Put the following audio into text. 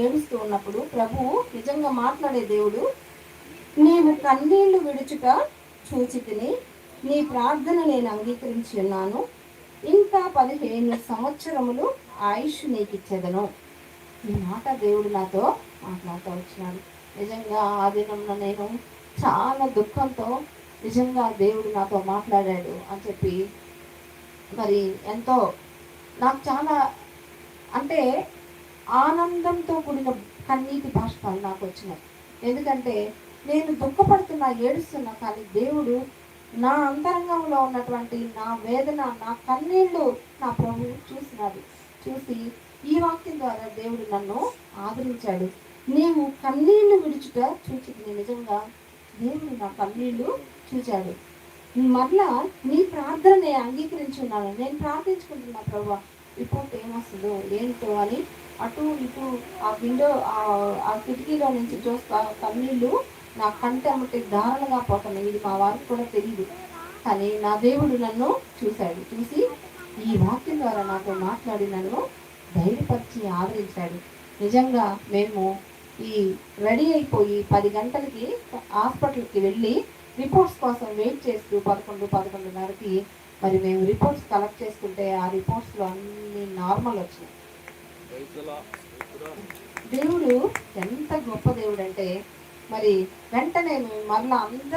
ఏడుస్తూ ఉన్నప్పుడు ప్రభువు నిజంగా మాట్లాడే దేవుడు, నీవు కన్నీళ్లు విడుచుట చూచితిని, నీ ప్రార్థన నేను అంగీకరించి ఉన్నాను, ఇంకా 15 సంవత్సరములు ఆయుష్ నీకు ఇచ్చేదను. ఈ మాట దేవుడు నాతో మాట్లాడుతూ వచ్చినాడు. నిజంగా ఆ దినంలో నేను చాలా దుఃఖంతో నిజంగా దేవుడు నాతో మాట్లాడాడు అని చెప్పి మరి ఎంతో నాకు చాలా అంటే ఆనందంతో కూడిన కన్నీటి బాష్పాలు నాకు వచ్చినాయి. ఎందుకంటే నేను దుఃఖపడుతున్నా, ఏడుస్తున్నా, కానీ దేవుడు నా అంతరంగంలో ఉన్నటువంటి నా వేదన, నా కన్నీళ్ళు నా ప్రభు చూసినాడు. చూసి ఈ వాక్యం ద్వారా దేవుడు నన్ను ఆదరించాడు. నీవు కన్నీళ్లు విడుచుట చూచింది. నిజంగా దేవుడు నా కన్నీళ్లు చూచాడు. మరలా నీ ప్రార్థన నేను అంగీకరించున్నాను. నేను ప్రార్థించుకుంటున్నా, ప్రభా రిపోర్ట్ ఏమొస్తుందో ఏంటో అని అటు ఇటు ఆ విండో ఆ కిటికీలో నుంచి చూస్తా కన్నీళ్ళు నా కంటి అమ్మటి దారుణంగా పోతున్నాయి. ఇది మా వారికి కూడా తెలియదు, కానీ నా దేవుడు నన్ను చూశాడు. చూసి ఈ వాక్యం ద్వారా నాతో మాట్లాడి నన్ను ధైర్యపరిచి ఆదరించాడు. నిజంగా మేము ఈ రెడీ అయిపోయి 10 గంటలకి హాస్పిటల్కి వెళ్ళి రిపోర్ట్స్ కోసం వెయిట్ చేస్తూ 11:30కి మరి మేము రిపోర్ట్స్ కలెక్ట్ చేసుకుంటే ఆ రిపోర్ట్స్లో అన్ని నార్మల్ వచ్చినాయి. దేవుడు ఎంత గొప్ప దేవుడు అంటే మరి వెంటనే మరలా అందరూ